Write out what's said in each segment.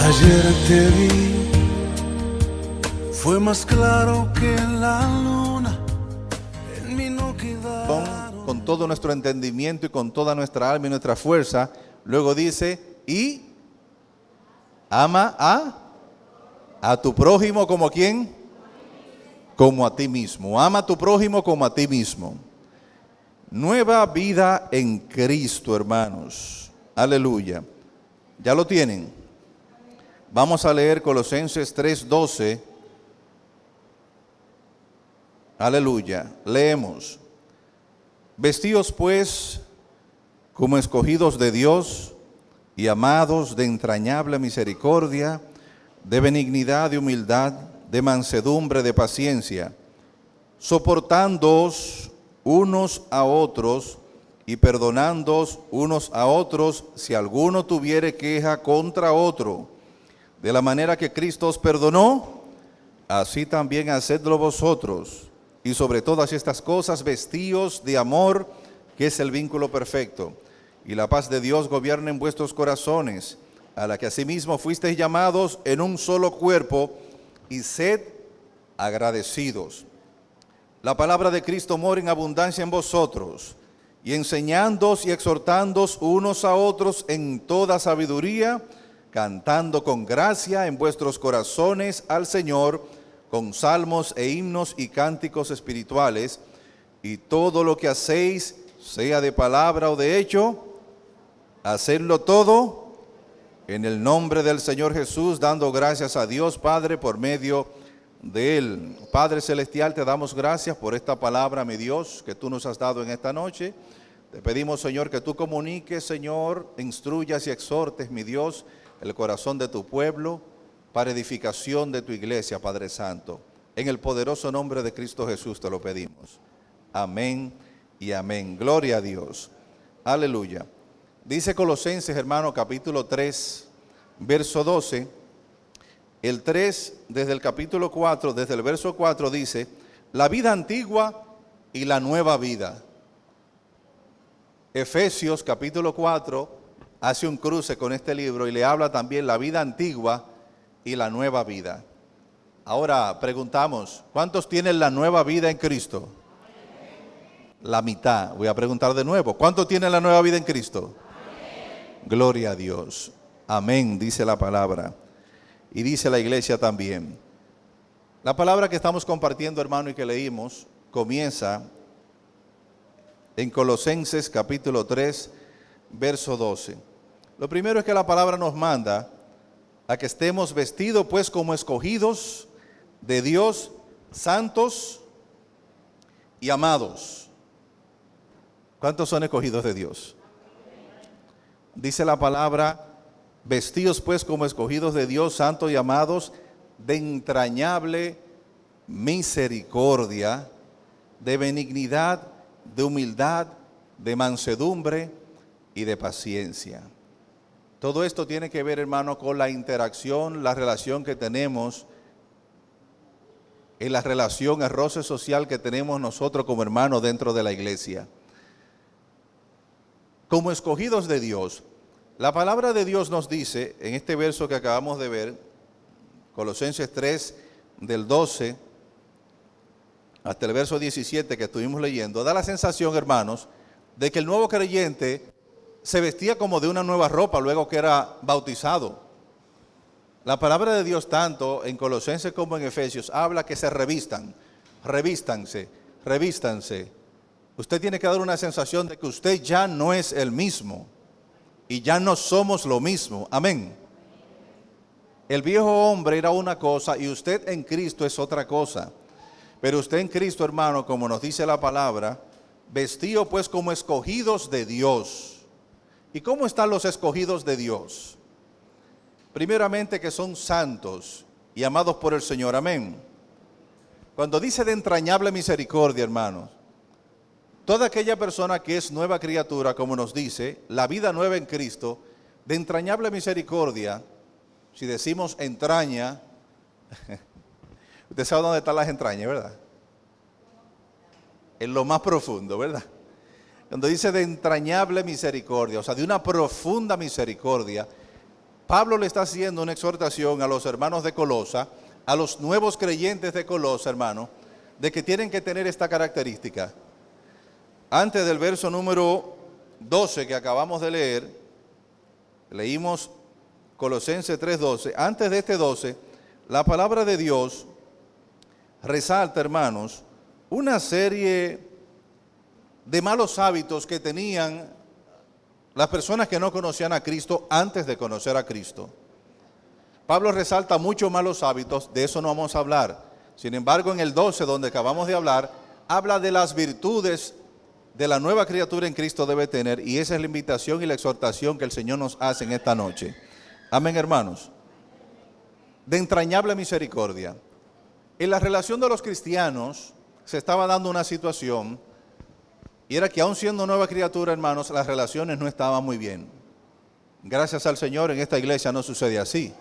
Ayer te vi, fue más claro que la luna, en mí no quedaron. Con todo nuestro entendimiento y con toda nuestra alma y nuestra fuerza. Luego dice, y ama a tu prójimo como ¿quién? Como a ti mismo. Ama a tu prójimo como a ti mismo. Nueva vida en Cristo, hermanos. Aleluya. ¿Ya lo tienen? Vamos a leer Colosenses 3:12. Aleluya. Leemos. Vestíos pues como escogidos de Dios y amados de entrañable misericordia, de benignidad, de humildad, de mansedumbre, de paciencia, soportándoos unos a otros y perdonándoos unos a otros si alguno tuviere queja contra otro. De la manera que Cristo os perdonó, así también hacedlo vosotros. Y sobre todas estas cosas, vestíos de amor, que es el vínculo perfecto. Y la paz de Dios gobierne en vuestros corazones, a la que asimismo fuisteis llamados en un solo cuerpo, y sed agradecidos. La palabra de Cristo mora en abundancia en vosotros, y enseñándoos y exhortándoos unos a otros en toda sabiduría, cantando con gracia en vuestros corazones al Señor, con salmos e himnos y cánticos espirituales, y todo lo que hacéis, sea de palabra o de hecho, hacedlo todo en el nombre del Señor Jesús, dando gracias a Dios Padre por medio de Él. Padre Celestial, te damos gracias por esta palabra, mi Dios, que tú nos has dado en esta noche. Te pedimos, Señor, que tú comuniques, Señor, instruyas y exhortes, mi Dios, el corazón de tu pueblo, para edificación de tu iglesia, Padre Santo. En el poderoso nombre de Cristo Jesús te lo pedimos. Amén y amén. Gloria a Dios. Aleluya. Dice Colosenses, hermano, capítulo 3, verso 12. El 3, desde el capítulo 4, desde el verso 4, dice, la vida antigua y la nueva vida. Efesios, capítulo 4, hace un cruce con este libro y le habla también la vida antigua y la nueva vida. Ahora preguntamos, ¿cuántos tienen la nueva vida en Cristo? La mitad. Voy a preguntar de nuevo, ¿cuántos tienen la nueva vida en Cristo? Gloria a Dios. Amén, dice la palabra. Y dice la iglesia también. La palabra que estamos compartiendo, hermano, y que leímos, comienza en Colosenses capítulo 3, verso 12. Lo primero es que la palabra nos manda a que estemos vestidos pues como escogidos de Dios, santos y amados. ¿Cuántos son escogidos de Dios? Dice la palabra, vestidos pues como escogidos de Dios, santos y amados, de entrañable misericordia, de benignidad, de humildad, de mansedumbre y de paciencia. Todo esto tiene que ver, hermano, con la interacción, la relación que tenemos, en la relación, el roce social que tenemos nosotros como hermanos dentro de la iglesia. Como escogidos de Dios, la palabra de Dios nos dice, en este verso que acabamos de ver, Colosenses 3, del 12 hasta el verso 17 que estuvimos leyendo, da la sensación, hermanos, de que el nuevo creyente se vestía como de una nueva ropa luego que era bautizado. La palabra de Dios, tanto en Colosenses como en Efesios, habla que se revístanse. Usted tiene que dar una sensación de que usted ya no es el mismo y ya no somos lo mismo. Amén. El viejo hombre era una cosa y usted en Cristo es otra cosa. Pero usted en Cristo, hermano, como nos dice la palabra, vestido pues como escogidos de Dios. ¿Y cómo están los escogidos de Dios? Primeramente que son santos y amados por el Señor. Amén. Cuando dice de entrañable misericordia, hermanos, toda aquella persona que es nueva criatura, como nos dice, la vida nueva en Cristo, de entrañable misericordia, si decimos entraña, usted sabe dónde están las entrañas, ¿verdad? En lo más profundo, ¿verdad? Cuando dice de entrañable misericordia, o sea, de una profunda misericordia, Pablo le está haciendo una exhortación a los hermanos de Colosa, a los nuevos creyentes de Colosa, hermano, de que tienen que tener esta característica. Antes del verso número 12 que acabamos de leer, leímos Colosenses 3:12. Antes de este 12, la palabra de Dios resalta, hermanos, una serie de malos hábitos que tenían las personas que no conocían a Cristo antes de conocer a Cristo. Pablo resalta muchos malos hábitos, de eso no vamos a hablar. Sin embargo, en el 12, donde acabamos de hablar, habla de las virtudes de la nueva criatura en Cristo debe tener, y esa es la invitación y la exhortación que el Señor nos hace en esta noche. Amén, hermanos. De entrañable misericordia. En la relación de los cristianos se estaba dando una situación, y era que aún siendo nueva criatura, hermanos, las relaciones no estaban muy bien. Gracias al Señor, en esta iglesia no sucede así.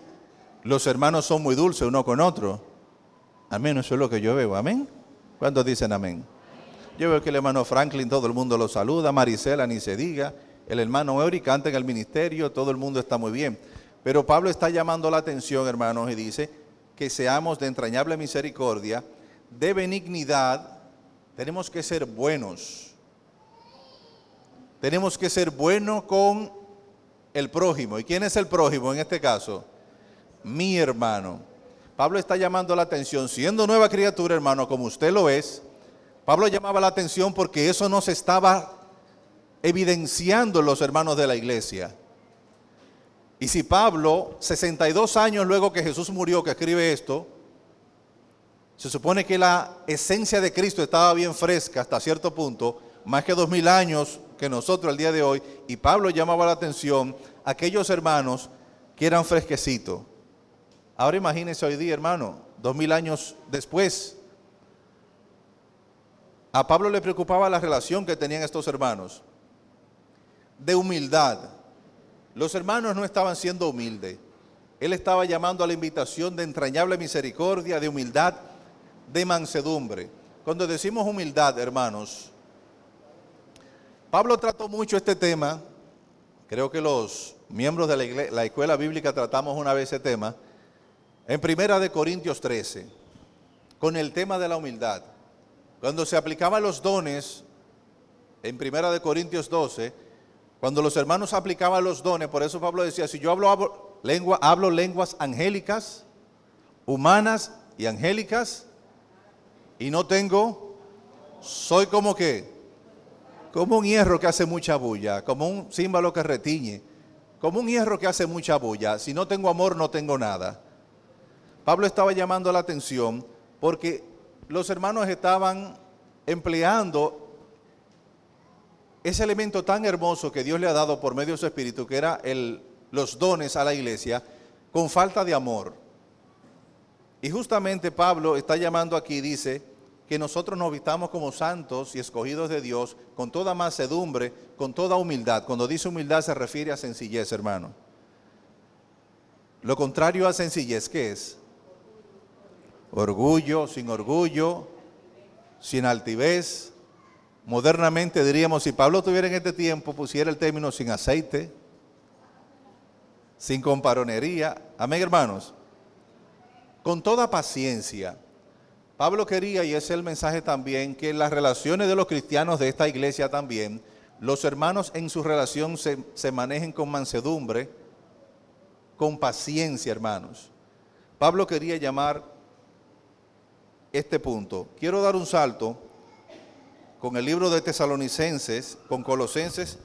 Los hermanos son muy dulces uno con otro. Amén, eso es lo que yo veo. Amén. ¿Cuántos dicen amén? Yo veo que el hermano Franklin, todo el mundo lo saluda. Marisela, ni se diga. El hermano Eury canta en el ministerio, todo el mundo está muy bien. Pero Pablo está llamando la atención, hermanos, y dice que seamos de entrañable misericordia, de benignidad. Tenemos que ser buenos. Tenemos que ser buenos con el prójimo. ¿Y quién es el prójimo en este caso? Mi hermano. Pablo está llamando la atención, siendo nueva criatura, hermano, como usted lo es. Pablo llamaba la atención porque eso no se estaba evidenciando en los hermanos de la iglesia. Y si Pablo, 62 años luego que Jesús murió, que escribe esto, se supone que la esencia de Cristo estaba bien fresca hasta cierto punto, más que 2000 años que nosotros el día de hoy, y Pablo llamaba la atención a aquellos hermanos que eran fresquecitos. Ahora imagínense hoy día, hermano, 2000 años después, a Pablo le preocupaba la relación que tenían estos hermanos, de humildad. Los hermanos no estaban siendo humildes, él estaba llamando a la invitación de entrañable misericordia, de humildad, de mansedumbre. Cuando decimos humildad, hermanos, Pablo trató mucho este tema. Creo que los miembros de la escuela bíblica tratamos una vez ese tema, en 1 Corintios 13, con el tema de la humildad. Cuando se aplicaban los dones, en 1 Corintios 12, cuando los hermanos aplicaban los dones, por eso Pablo decía, si yo hablo lenguas angélicas, humanas y angélicas, y no tengo, soy como que, como un hierro que hace mucha bulla, como un címbalo que retiñe, como un hierro que hace mucha bulla. Si no tengo amor, no tengo nada. Pablo estaba llamando la atención porque los hermanos estaban empleando ese elemento tan hermoso que Dios le ha dado por medio de su Espíritu, que era los dones a la iglesia, con falta de amor. Y justamente Pablo está llamando aquí, dice, que nosotros nos vistamos como santos y escogidos de Dios, con toda mansedumbre, con toda humildad. Cuando dice humildad se refiere a sencillez, hermano. Lo contrario a sencillez, ¿qué es? Orgullo, sin altivez. Modernamente diríamos, si Pablo tuviera en este tiempo, pusiera el término sin aceite, sin comparonería. Amén, hermanos. Con toda paciencia. Pablo quería, y ese es el mensaje también, que en las relaciones de los cristianos de esta iglesia también, los hermanos en su relación se manejen con mansedumbre, con paciencia, hermanos. Pablo quería llamar este punto. Quiero dar un salto con el libro de Tesalonicenses, con Colosenses.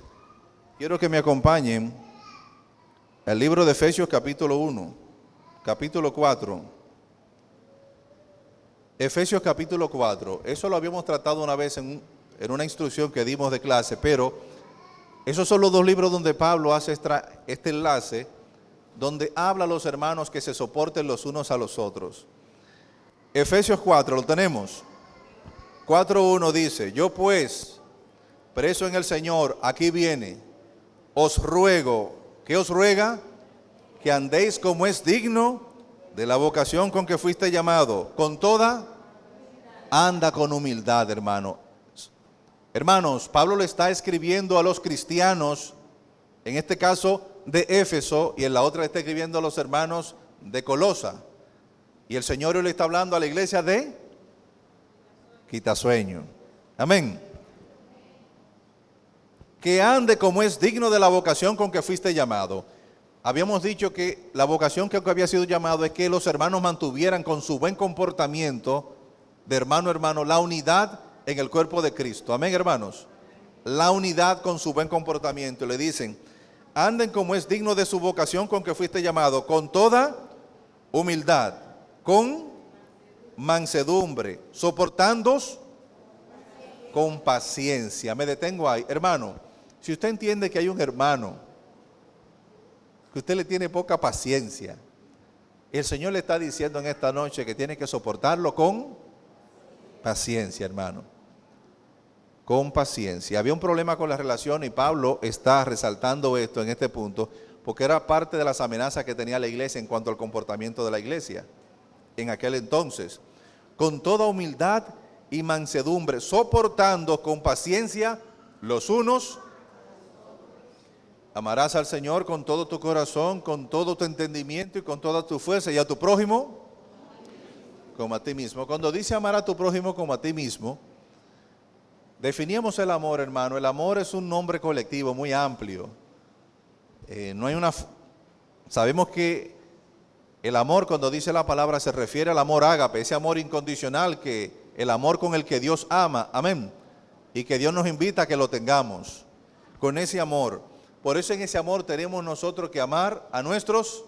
Quiero que me acompañen al libro de Efesios capítulo 1, capítulo 4. Efesios capítulo 4, eso lo habíamos tratado una vez en una instrucción que dimos de clase, pero esos son los dos libros donde Pablo hace este enlace, donde habla a los hermanos que se soporten los unos a los otros. Efesios 4, ¿lo tenemos? 4:1 dice, yo pues, preso en el Señor, aquí viene, os ruego, ¿qué os ruega? Que andéis como es digno de la vocación con que fuiste llamado, con toda, anda con humildad, hermano. Hermanos, Pablo le está escribiendo a los cristianos, en este caso de Éfeso y en la otra le está escribiendo a los hermanos de Colosa. Y el Señor hoy le está hablando a la iglesia de Quitasueño. Amén. Que ande como es digno de la vocación con que fuiste llamado. Habíamos dicho que la vocación que había sido llamado es que los hermanos mantuvieran con su buen comportamiento de hermano a hermano la unidad en el cuerpo de Cristo. Amén, hermanos. La unidad con su buen comportamiento. Le dicen, anden como es digno de su vocación con que fuiste llamado, con toda humildad, con mansedumbre, soportándoos con paciencia. Me detengo ahí. Hermano, si usted entiende que hay un hermano que usted le tiene poca paciencia, el Señor le está diciendo en esta noche que tiene que soportarlo con paciencia, hermano. Con paciencia. Había un problema con la relación y Pablo está resaltando esto en este punto porque era parte de las amenazas que tenía la iglesia en cuanto al comportamiento de la iglesia en aquel entonces. Con toda humildad y mansedumbre, soportando con paciencia los unos. Amarás al Señor con todo tu corazón, con todo tu entendimiento y con toda tu fuerza, y a tu prójimo como a ti mismo. Cuando dice amar a tu prójimo como a ti mismo, definíamos el amor, hermano. El amor es un nombre colectivo muy amplio. Sabemos que el amor, cuando dice la palabra, se refiere al amor ágape, ese amor incondicional, el amor con el que Dios ama, amén, y que Dios nos invita a que lo tengamos, con ese amor. Por eso en ese amor tenemos nosotros que amar a nuestros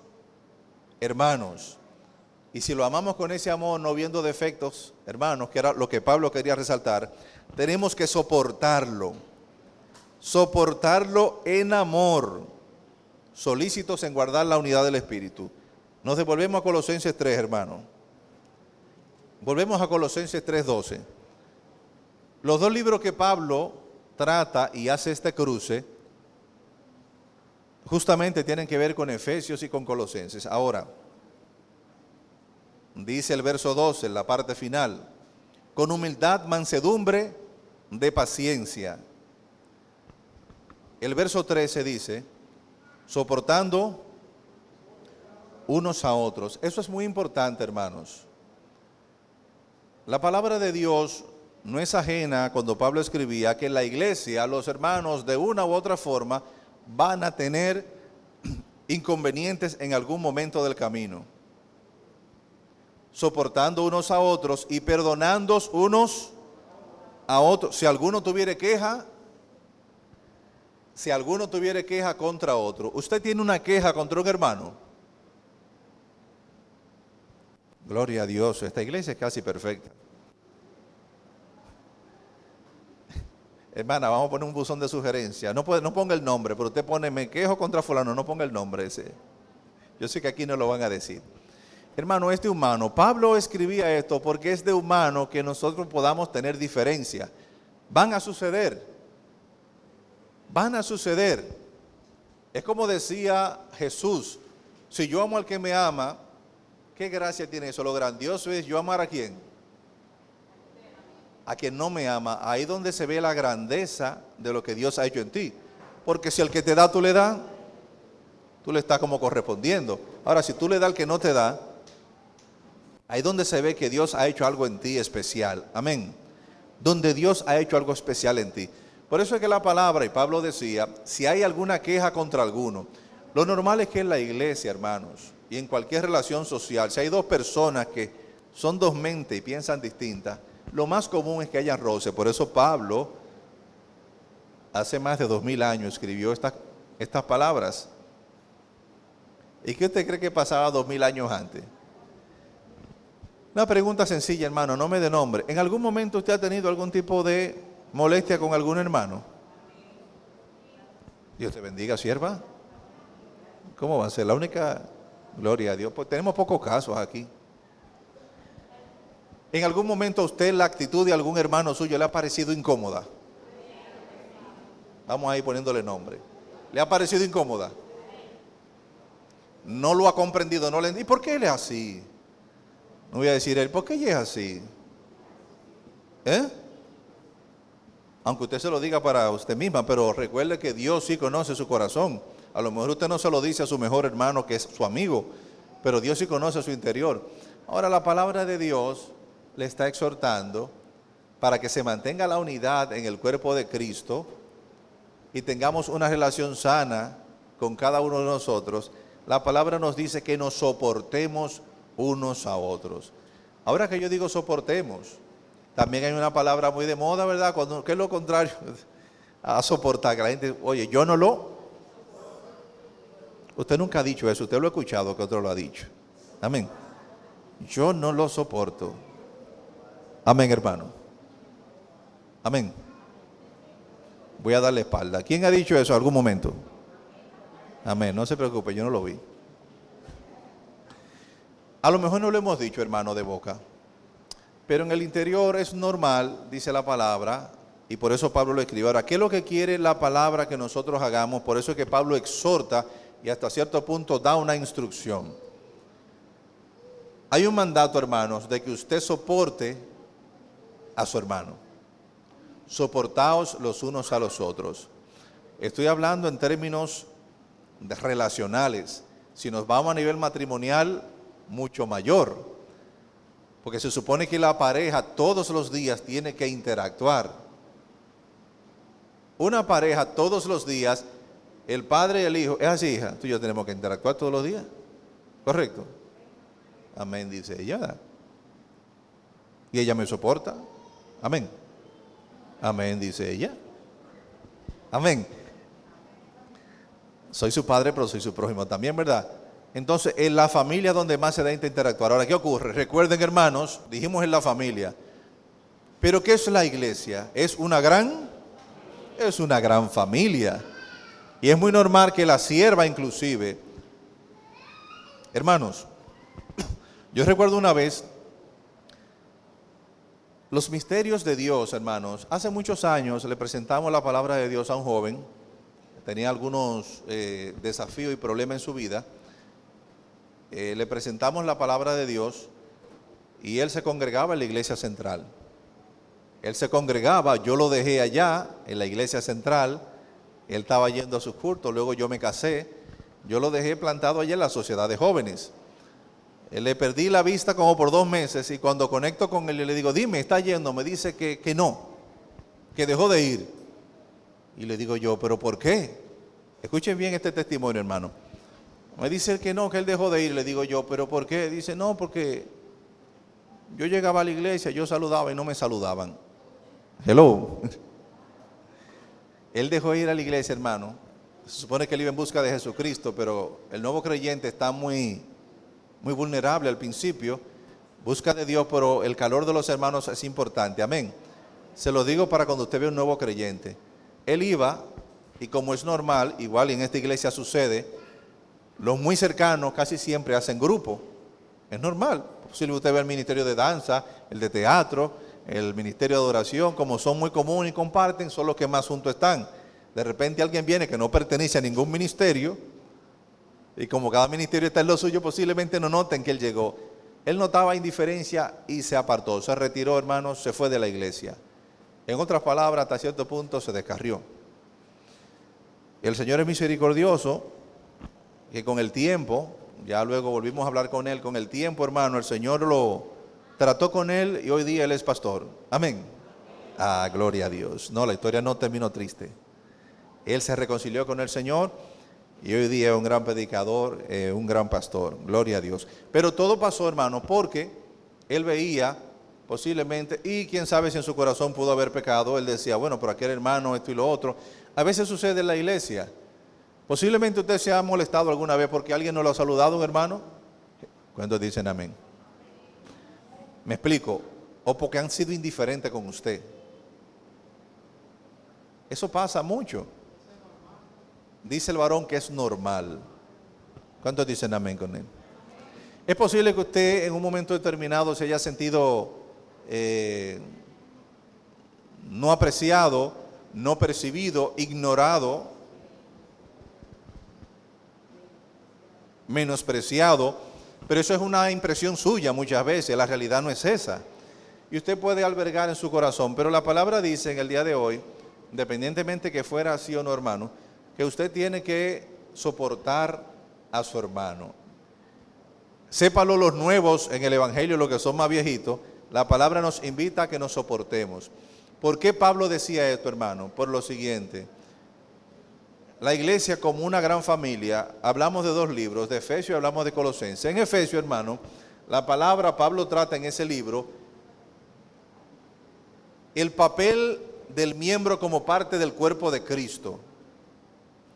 hermanos. Y si lo amamos con ese amor, no viendo defectos, hermanos, que era lo que Pablo quería resaltar, tenemos que soportarlo en amor, solícitos en guardar la unidad del Espíritu. Nos devolvemos a Colosenses 3, hermano. Volvemos a Colosenses 3:12. Los dos libros que Pablo trata y hace este cruce, justamente tienen que ver con Efesios y con Colosenses. Ahora, dice el verso 12, en la parte final, con humildad, mansedumbre, de paciencia. El verso 13 dice, soportando unos a otros. Eso es muy importante, hermanos. La palabra de Dios no es ajena cuando Pablo escribía que en la iglesia los hermanos de una u otra forma van a tener inconvenientes en algún momento del camino. Soportando unos a otros y perdonándoos unos a otros. Si alguno tuviere queja contra otro. ¿Usted tiene una queja contra un hermano? Gloria a Dios, esta iglesia es casi perfecta. Hermana, vamos a poner un buzón de sugerencia. No ponga el nombre, pero usted pone, me quejo contra fulano, no ponga el nombre ese. Yo sé que aquí no lo van a decir. Hermano, es de humano. Pablo escribía esto porque es de humano que nosotros podamos tener diferencia. Van a suceder. Es como decía Jesús, si yo amo al que me ama, ¿qué gracia tiene eso? Lo grandioso es yo amar a quién. A quien no me ama. Ahí donde se ve la grandeza de lo que Dios ha hecho en ti. Porque si al que te da tú le das, tú le estás como correspondiendo. Ahora, si tú le das al que no te da, ahí donde se ve que Dios ha hecho algo en ti especial. Amén. Donde Dios ha hecho algo especial en ti. Por eso es que la palabra, y Pablo decía, si hay alguna queja contra alguno, lo normal es que en la iglesia, hermanos, y en cualquier relación social, si hay dos personas que son dos mentes y piensan distintas, lo más común es que haya roce. Por eso Pablo, hace más de 2000 años, escribió estas palabras. ¿Y qué usted cree que pasaba 2000 años antes? Una pregunta sencilla, hermano, no me dé nombre. ¿En algún momento usted ha tenido algún tipo de molestia con algún hermano? Dios te bendiga, sierva. ¿Cómo va a ser? La única, gloria a Dios, pues tenemos pocos casos aquí. ¿En algún momento a usted la actitud de algún hermano suyo le ha parecido incómoda? Vamos a ir poniéndole nombre. ¿Le ha parecido incómoda? No lo ha comprendido, no le ¿y por qué él es así? No voy a decir él, ¿por qué ella es así? Aunque usted se lo diga para usted misma, pero recuerde que Dios sí conoce su corazón. A lo mejor usted no se lo dice a su mejor hermano, que es su amigo, pero Dios sí conoce su interior. Ahora la palabra de Dios le está exhortando para que se mantenga la unidad en el cuerpo de Cristo y tengamos una relación sana con cada uno de nosotros. La palabra nos dice que nos soportemos unos a otros. Ahora que yo digo soportemos, también hay una palabra muy de moda, ¿verdad? ¿Qué es lo contrario a soportar? Que la gente, oye, yo no lo... Usted nunca ha dicho eso, usted lo ha escuchado que otro lo ha dicho. Amén. Yo no lo soporto. Amén, hermano. Amén. Voy a darle espalda. ¿Quién ha dicho eso en algún momento? Amén, no se preocupe, yo no lo vi. A lo mejor no lo hemos dicho, hermano, de boca, pero en el interior es normal, dice la palabra, y por eso Pablo lo escribe. Ahora, ¿qué es lo que quiere la palabra que nosotros hagamos? Por eso es que Pablo exhorta y hasta cierto punto da una instrucción. Hay un mandato, hermanos, de que usted soporte a su hermano. Soportaos los unos a los otros. Estoy hablando en términos relacionales. Si nos vamos a nivel matrimonial, mucho mayor, porque se supone que la pareja todos los días tiene que interactuar. Una pareja todos los días, el padre y el hijo, es así, hija, tú y yo tenemos que interactuar todos los días, ¿correcto? Amén, dice ella. Y ella me soporta. Amén. Amén, dice ella. Amén. Soy su padre, pero soy su prójimo también, ¿verdad? Entonces, en la familia donde más se da interactuar. Ahora, ¿qué ocurre? Recuerden, hermanos, dijimos en la familia. Pero ¿qué es la iglesia? Es una gran familia. Y es muy normal que la sierva inclusive. Hermanos, yo recuerdo una vez los misterios de Dios, hermanos. Hace muchos años le presentamos la palabra de Dios a un joven. Tenía algunos desafíos y problemas en su vida. Le presentamos la palabra de Dios y él se congregaba en la iglesia central. Él se congregaba, yo lo dejé allá en la iglesia central, él estaba yendo a sus cultos, luego yo me casé, yo lo dejé plantado allá en la sociedad de jóvenes. Le perdí la vista como por 2 meses y cuando conecto con él le digo, dime, ¿está yendo? Me dice que no, que dejó de ir. Y le digo yo, ¿pero por qué? Escuchen bien este testimonio, hermano. Me dice él que no, que él dejó de ir. Le digo yo, ¿pero por qué? Dice, no, porque yo llegaba a la iglesia, yo saludaba y no me saludaban. Hello. Él dejó de ir a la iglesia, hermano. Se supone que él iba en busca de Jesucristo, pero el nuevo creyente está muy vulnerable al principio. Busca de Dios, pero el calor de los hermanos es importante. Amén. Se lo digo para cuando usted ve un nuevo creyente. Él iba, y como es normal, igual en esta iglesia sucede, los muy cercanos casi siempre hacen grupo. Es normal. Si usted ve el ministerio de danza, el de teatro, el ministerio de adoración, como son muy comunes y comparten, son los que más juntos están. De repente alguien viene que no pertenece a ningún ministerio, y como cada ministerio está en lo suyo, posiblemente no noten que él llegó. Él notaba indiferencia y se apartó, se retiró, hermanos, se fue de la iglesia. En otras palabras, hasta cierto punto se descarrió. El Señor es misericordioso, que con el tiempo, ya luego volvimos a hablar con él, con el tiempo, hermano, el Señor lo trató con él y hoy día él es pastor. Amén. Ah, gloria a Dios. No, la historia no terminó triste. Él se reconcilió con el Señor y hoy día es un gran predicador, un gran pastor. Gloria a Dios. Pero todo pasó, hermano, porque él veía posiblemente, y quién sabe si en su corazón pudo haber pecado. Él decía, bueno, pero aquel hermano, esto y lo otro. A veces sucede en la iglesia. Posiblemente usted se ha molestado alguna vez porque alguien no lo ha saludado, un hermano. ¿Cuántos dicen amén? Me explico. O porque han sido indiferentes con usted. Eso pasa mucho. Dice el varón que es normal. ¿Cuántos dicen amén con él? Es posible que usted en un momento determinado se haya sentido no apreciado, no percibido, ignorado, menospreciado, pero eso es una impresión suya muchas veces, la realidad no es esa. Y usted puede albergar en su corazón, pero la palabra dice en el día de hoy, independientemente que fuera así o no, hermano, que usted tiene que soportar a su hermano. Sépalo los nuevos en el Evangelio, los que son más viejitos, la palabra nos invita a que nos soportemos. ¿Por qué Pablo decía esto, hermano? Por lo siguiente. La iglesia como una gran familia, hablamos de dos libros, de Efesios y hablamos de Colosenses. En Efesios, hermano, la palabra Pablo trata en ese libro el papel del miembro como parte del cuerpo de Cristo,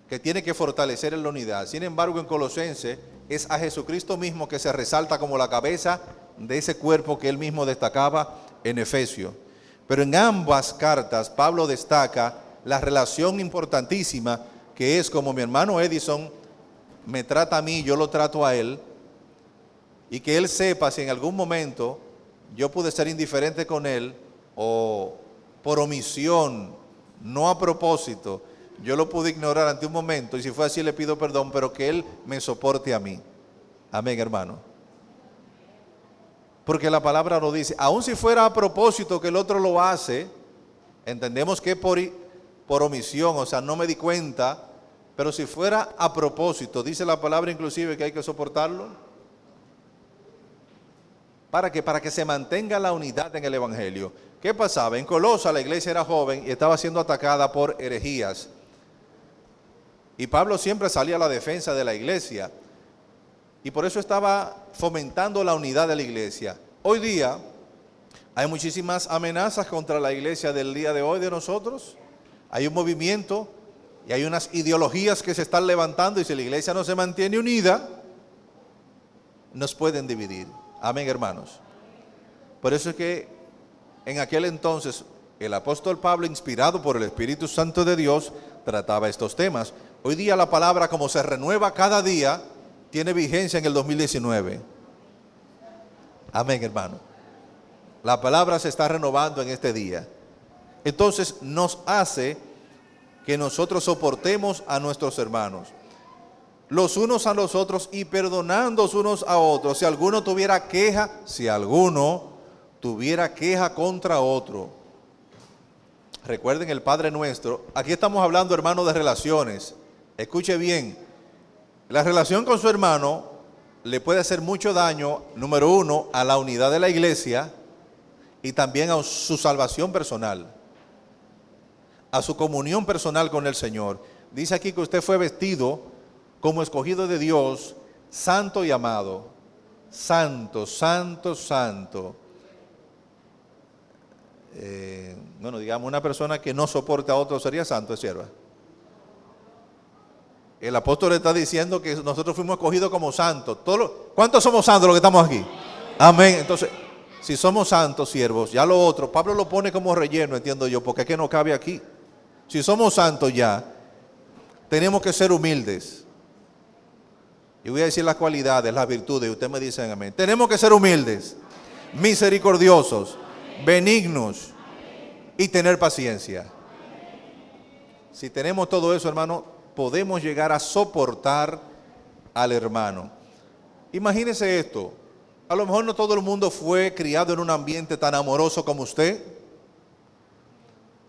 que tiene que fortalecer en la unidad. Sin embargo, en Colosenses es a Jesucristo mismo que se resalta como la cabeza de ese cuerpo que él mismo destacaba en Efesios. Pero en ambas cartas Pablo destaca la relación importantísima que es como mi hermano Edison me trata a mí, yo lo trato a él, y que él sepa si en algún momento yo pude ser indiferente con él o por omisión, no a propósito, yo lo pude ignorar ante un momento, y si fue así le pido perdón, pero que él me soporte a mí. Amén, hermano. Porque la palabra lo dice, aun si fuera a propósito que el otro lo hace, entendemos que por omisión, o sea, no me di cuenta, pero si fuera a propósito, dice la palabra inclusive que hay que soportarlo. ¿Para qué? Para que se mantenga la unidad en el Evangelio. ¿Qué pasaba? En Colosa la iglesia era joven y estaba siendo atacada por herejías. Y Pablo siempre salía a la defensa de la iglesia. Y por eso estaba fomentando la unidad de la iglesia. Hoy día hay muchísimas amenazas contra la iglesia del día de hoy de nosotros. Hay un movimiento y hay unas ideologías que se están levantando y si la iglesia no se mantiene unida, nos pueden dividir. Amén, hermanos. Por eso es que en aquel entonces el apóstol Pablo, inspirado por el Espíritu Santo de Dios, trataba estos temas. Hoy día la palabra, como se renueva cada día, tiene vigencia en el 2019. Amén, hermano. La palabra se está renovando en este día. Entonces nos hace que nosotros soportemos a nuestros hermanos, los unos a los otros y perdonándonos unos a otros. Si alguno tuviera queja contra otro. Recuerden el Padre Nuestro. Aquí estamos hablando, hermano, de relaciones. Escuche bien. La relación con su hermano le puede hacer mucho daño, número uno, a la unidad de la iglesia y también a su salvación personal, a su comunión personal con el Señor. Dice aquí que usted fue vestido como escogido de Dios, santo y amado. Santo, santo, santo. Bueno, digamos, una persona que no soporta a otro sería santo, ¿es cierto? El apóstol está diciendo que nosotros fuimos escogidos como santos. ¿Cuántos somos santos los que estamos aquí? Amén. Entonces, si somos santos, siervos, ya lo otro, Pablo lo pone como relleno, entiendo yo, porque es que no cabe aquí. Si somos santos ya, tenemos que ser humildes. Y voy a decir las cualidades, las virtudes, y ustedes me dicen amén. Tenemos que ser humildes, misericordiosos, benignos y tener paciencia. Si tenemos todo eso, hermano, podemos llegar a soportar al hermano. Imagínese esto. A lo mejor no todo el mundo fue criado en un ambiente tan amoroso como usted.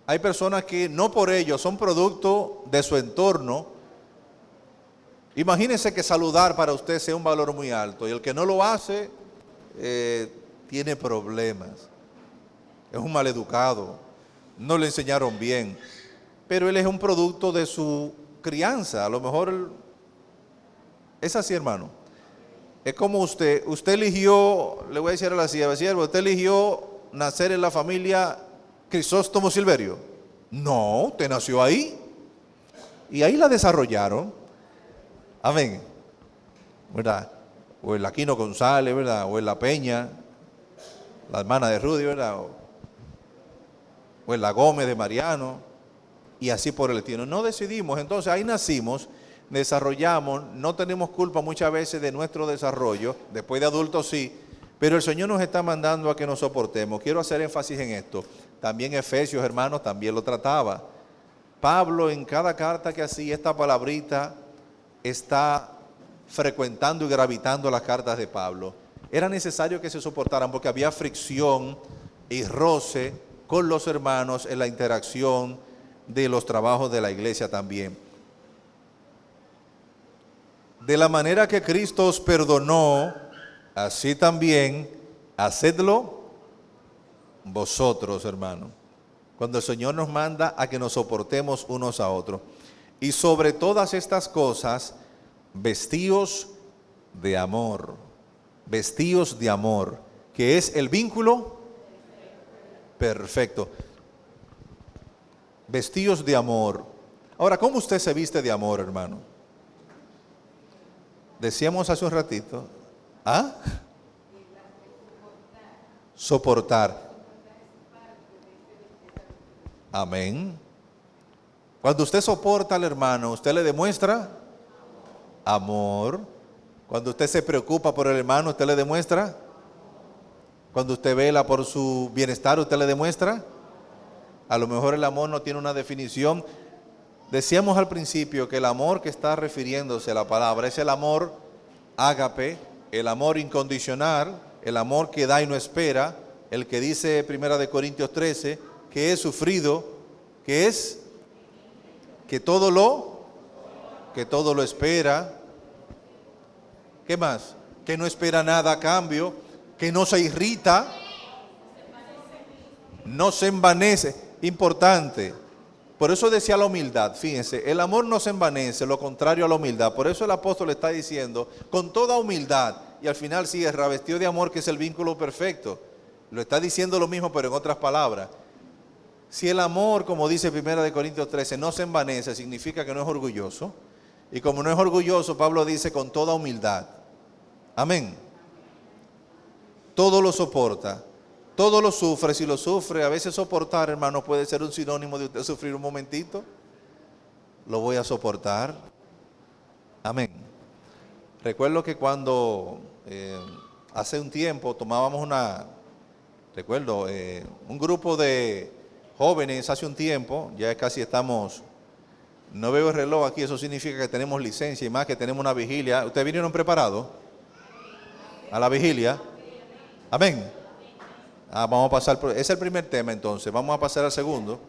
Hay personas que no por ello son producto de su entorno. Imagínese que saludar para usted sea un valor muy alto y el que no lo hace tiene problemas. Es un maleducado. No le enseñaron bien. Pero él es un producto de su crianza. A lo mejor es así, hermano. Es como usted eligió, le voy a decir a la sierva, usted eligió nacer en la familia Crisóstomo Silverio. No, usted nació ahí y ahí la desarrollaron. Amén. ¿Verdad? O el Aquino González, ¿verdad? O en La Peña, la hermana de Rudy, ¿verdad? O en La Gómez de Mariano. Y así por el estilo. No decidimos, entonces ahí nacimos, desarrollamos, no tenemos culpa muchas veces de nuestro desarrollo, después de adultos sí, pero el Señor nos está mandando a que nos soportemos. Quiero hacer énfasis en esto. También Efesios, hermanos, también lo trataba. Pablo en cada carta que hacía, esta palabrita está frecuentando y gravitando las cartas de Pablo. Era necesario que se soportaran porque había fricción y roce con los hermanos en la interacción de los trabajos de la iglesia también. de la manera que Cristo os perdonó, así también hacedlo vosotros, hermano. Cuando el Señor nos manda a que nos soportemos unos a otros. Y sobre todas estas cosas, vestíos de amor. Vestíos de amor, que es el vínculo perfecto. Vestíos de amor. Ahora, ¿cómo usted se viste de amor, hermano? Decíamos hace un ratito. ¿Ah? Soportar. Amén. Cuando usted soporta al hermano, usted le demuestra amor. Cuando usted se preocupa por el hermano, usted le demuestra. Cuando usted vela por su bienestar, usted le demuestra. A lo mejor el amor no tiene una definición. Decíamos al principio que el amor que está refiriéndose a la palabra es el amor ágape, el amor incondicional, el amor que da y no espera, el que dice 1 Corintios 13, que es sufrido, que es que todo lo espera. ¿Qué más? Que no espera nada a cambio, que no se irrita, no se envanece. Importante. Por eso decía la humildad. Fíjense, el amor no se envanece, lo contrario a la humildad. Por eso el apóstol está diciendo, con toda humildad, y al final cierra, vestido de amor, que es el vínculo perfecto. Lo está diciendo lo mismo, pero en otras palabras. Si el amor, como dice 1 Corintios 13, no se envanece, significa que no es orgulloso. Y como no es orgulloso, Pablo dice con toda humildad. Amén. Todo lo soporta, todo lo sufre. Si lo sufre, a veces soportar, hermano, puede ser un sinónimo de usted sufrir un momentito. Lo voy a soportar. Amén. Recuerdo que cuando hace un tiempo tomábamos un grupo de jóvenes hace un tiempo, ya casi estamos, no veo el reloj aquí, eso significa que tenemos licencia y más que tenemos una vigilia. ¿Ustedes vinieron preparados a la vigilia? Amén. Vamos a pasar, es el primer tema entonces, vamos a pasar al segundo.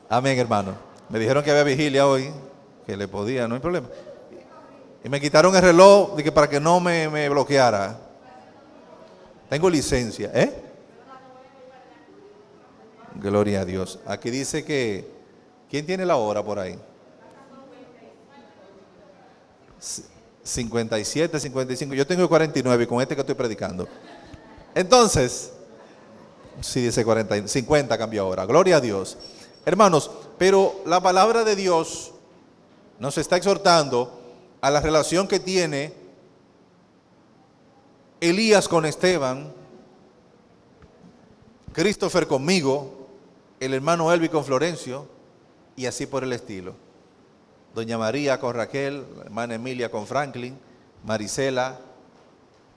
Amén, hermano. Me dijeron que había vigilia hoy, que le podía, no hay problema. Y me quitaron el reloj para que no me bloqueara. Tengo licencia, Gloria a Dios. Aquí dice que, ¿quién tiene la hora por ahí? 57, 55, yo tengo 49 con este que estoy predicando. Entonces, sí dice 40, 50 cambió ahora. Gloria a Dios. Hermanos, pero la palabra de Dios nos está exhortando a la relación que tiene Elías con Esteban, Christopher conmigo, el hermano Elvi con Florencio, y así por el estilo. Doña María con Raquel, la hermana Emilia con Franklin, Marisela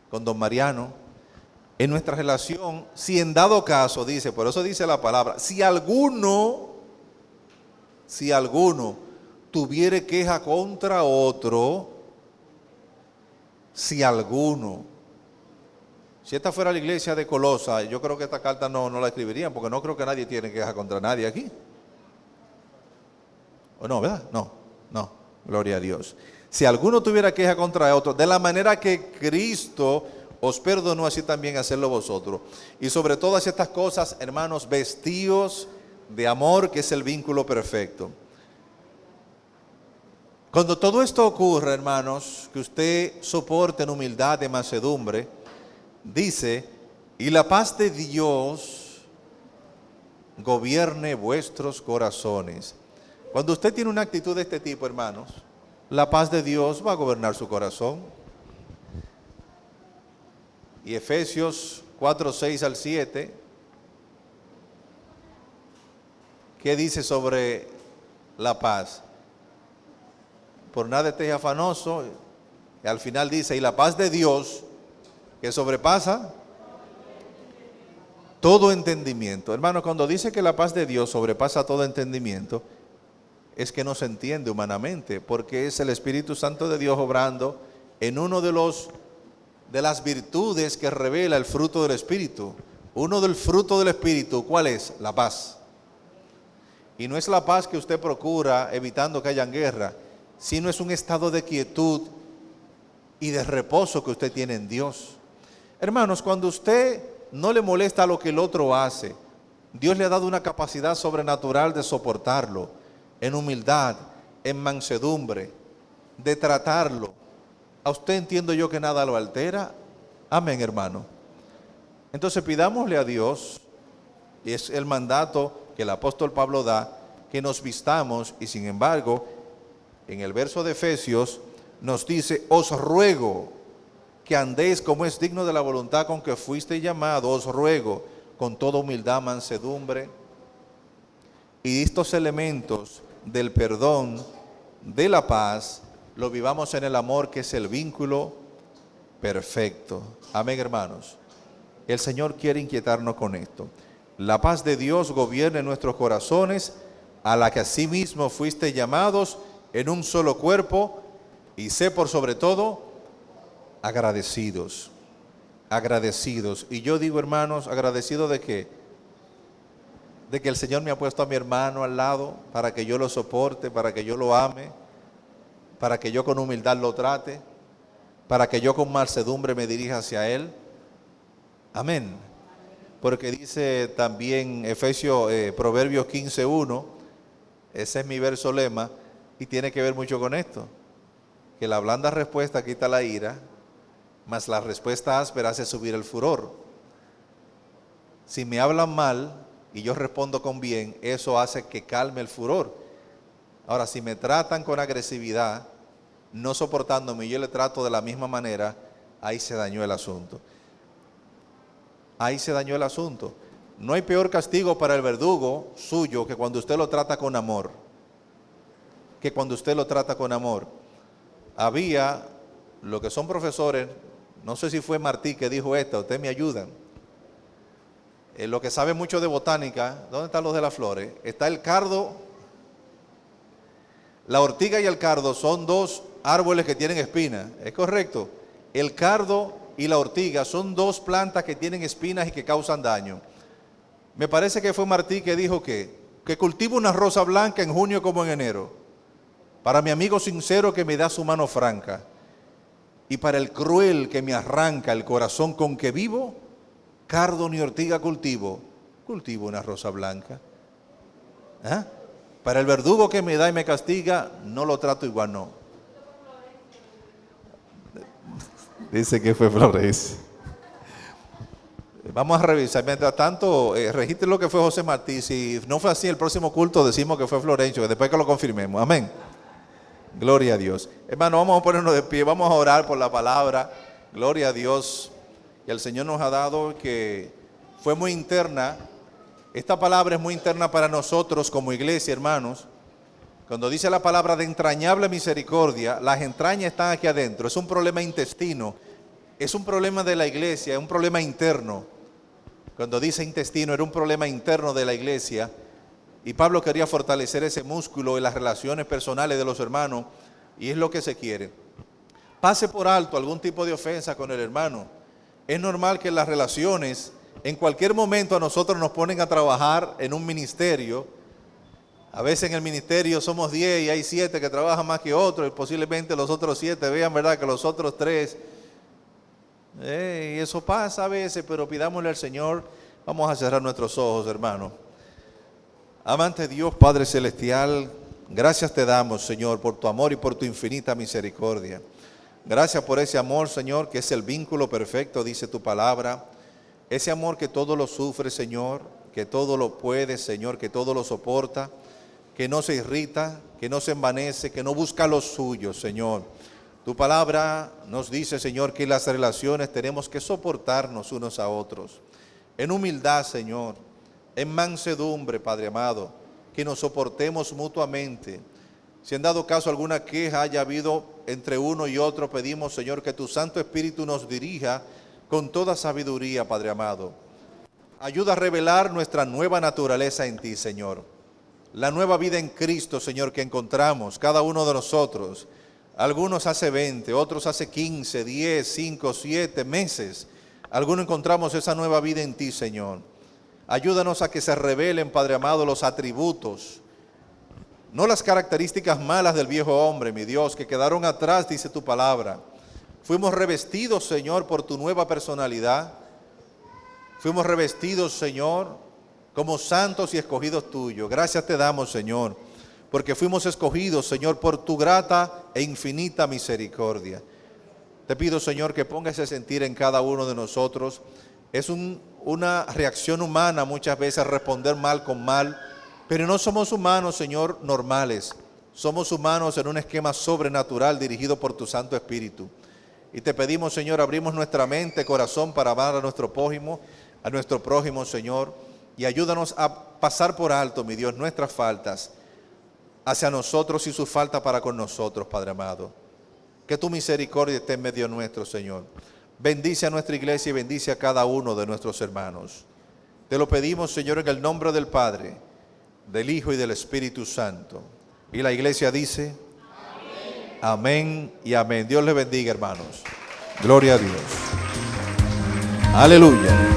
con don Mariano. En nuestra relación, si en dado caso, dice, por eso dice la palabra, si alguno tuviere queja contra otro, si esta fuera la iglesia de Colosa, yo creo que esta carta no la escribirían, porque no creo que nadie tiene queja contra nadie aquí. ¿O no, verdad? No, gloria a Dios. Si alguno tuviera queja contra otro, de la manera que Cristo os perdonó, así también hacerlo vosotros. Y sobre todas estas cosas, hermanos, vestíos de amor, que es el vínculo perfecto. Cuando todo esto ocurre, hermanos, que usted soporte en humildad de mansedumbre, dice, y la paz de Dios gobierne vuestros corazones. Cuando usted tiene una actitud de este tipo, hermanos, la paz de Dios va a gobernar su corazón. Y Efesios 4, 6 al 7, ¿qué dice sobre la paz? Por nada estéis afanoso, y al final dice, y la paz de Dios, que sobrepasa todo entendimiento. Hermano, cuando dice que la paz de Dios sobrepasa todo entendimiento, es que no se entiende humanamente, porque es el Espíritu Santo de Dios obrando en uno de las virtudes que revela el fruto del Espíritu. Uno del fruto del Espíritu, ¿cuál es? La paz. Y no es la paz que usted procura evitando que hayan guerra, sino es un estado de quietud y de reposo que usted tiene en Dios. Hermanos, cuando usted no le molesta lo que el otro hace, Dios le ha dado una capacidad sobrenatural de soportarlo, en humildad, en mansedumbre, de tratarlo. ¿A usted entiendo yo que nada lo altera? Amén, hermano. Entonces pidámosle a Dios, y es el mandato que el apóstol Pablo da, que nos vistamos, y sin embargo, en el verso de Efesios nos dice, os ruego que andéis como es digno de la voluntad con que fuiste llamado, os ruego con toda humildad, mansedumbre, y estos elementos del perdón, de la paz, lo vivamos en el amor, que es el vínculo perfecto. Amén, hermanos. El Señor quiere inquietarnos con esto. La paz de Dios gobierne en nuestros corazones, a la que asimismo fuiste llamados en un solo cuerpo, y sé por sobre todo agradecidos. Agradecidos. Y yo digo, hermanos, agradecido de qué? De que el Señor me ha puesto a mi hermano al lado para que yo lo soporte, para que yo lo ame, para que yo con humildad lo trate, para que yo con mansedumbre me dirija hacia Él. Amén. Porque dice también Proverbios 15:1, ese es mi verso lema, y tiene que ver mucho con esto, que la blanda respuesta quita la ira, mas la respuesta áspera hace subir el furor. Si me hablan mal y yo respondo con bien, eso hace que calme el furor. Ahora, si me tratan con agresividad, no soportándome, y yo le trato de la misma manera, ahí se dañó el asunto. Ahí se dañó el asunto. No hay peor castigo para el verdugo suyo que cuando usted lo trata con amor. Que cuando usted lo trata con amor. Había, lo que son profesores, no sé si fue Martí que dijo esto, ustedes me ayudan. Lo que sabe mucho de botánica, ¿dónde están los de las flores? Está el cardo. La ortiga y el cardo son dos árboles que tienen espinas, ¿es correcto? El cardo y la ortiga son dos plantas que tienen espinas y que causan daño. Me parece que fue Martí que dijo que cultivo una rosa blanca en junio como en enero, para mi amigo sincero que me da su mano franca, y para el cruel que me arranca el corazón con que vivo, cardo ni ortiga cultivo una rosa blanca. ¿Ah? Para el verdugo que me da y me castiga, no lo trato igual, no. Dice que fue Flores. Vamos a revisar. Mientras tanto, registre lo que fue José Martí. Si no fue así, el próximo culto decimos que fue Florencio, después que lo confirmemos. Amén. Gloria a Dios. Hermano, vamos a ponernos de pie, vamos a orar por la palabra. Gloria a Dios. Y el Señor nos ha dado, que fue muy interna. Esta palabra es muy interna para nosotros como iglesia, hermanos. Cuando dice la palabra de entrañable misericordia, las entrañas están aquí adentro. Es un problema intestino, es un problema de la iglesia, es un problema interno. Cuando dice intestino, era un problema interno de la iglesia. Y Pablo quería fortalecer ese músculo en las relaciones personales de los hermanos, y es lo que se quiere. Pase por alto algún tipo de ofensa con el hermano. Es normal que las relaciones, en cualquier momento a nosotros nos ponen a trabajar en un ministerio. A veces en el ministerio somos 10 y hay 7 que trabajan más que otros, y posiblemente los otros 7 vean, ¿verdad?, que los otros 3. Y eso pasa a veces, pero pidámosle al Señor. Vamos a cerrar nuestros ojos, hermano. Amante Dios, Padre Celestial, gracias te damos, Señor, por tu amor y por tu infinita misericordia. Gracias por ese amor, Señor, que es el vínculo perfecto, dice tu palabra. Ese amor que todo lo sufre, Señor, que todo lo puede, Señor, que todo lo soporta, que no se irrita, que no se envanece, que no busca lo suyo, Señor. Tu palabra nos dice, Señor, que en las relaciones tenemos que soportarnos unos a otros. En humildad, Señor, en mansedumbre, Padre amado, que nos soportemos mutuamente. Si en dado caso alguna queja haya habido entre uno y otro, pedimos, Señor, que tu Santo Espíritu nos dirija con toda sabiduría, Padre amado. Ayuda a revelar nuestra nueva naturaleza en ti, Señor. La nueva vida en Cristo, Señor, que encontramos cada uno de nosotros. Algunos hace 20, otros hace 15, 10, 5, 7 meses. Algunos encontramos esa nueva vida en ti, Señor. Ayúdanos a que se revelen, Padre amado, los atributos no las características malas del viejo hombre, mi Dios, que quedaron atrás, dice tu palabra. Fuimos revestidos, Señor, por tu nueva personalidad. Fuimos revestidos, Señor, como santos y escogidos tuyos. Gracias te damos, Señor, porque fuimos escogidos, Señor, por tu grata e infinita misericordia. Te pido, Señor, que ponga ese sentir en cada uno de nosotros. Es una reacción humana muchas veces responder mal con mal, pero no somos humanos, Señor, normales. Somos humanos en un esquema sobrenatural dirigido por tu Santo Espíritu. Y te pedimos, Señor, abrimos nuestra mente, corazón para amar a nuestro prójimo, Señor, y ayúdanos a pasar por alto, mi Dios, nuestras faltas hacia nosotros y su falta para con nosotros, Padre amado. Que tu misericordia esté en medio nuestro, Señor. Bendice a nuestra iglesia y bendice a cada uno de nuestros hermanos. Te lo pedimos, Señor, en el nombre del Padre, del Hijo y del Espíritu Santo. Y la iglesia dice: amén, amén y amén. Dios les bendiga, hermanos. Gloria a Dios. Aleluya.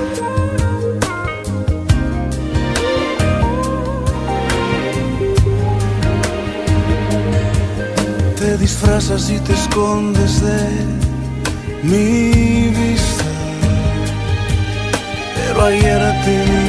Te disfrazas y te escondes de mi vista, pero ayer tenía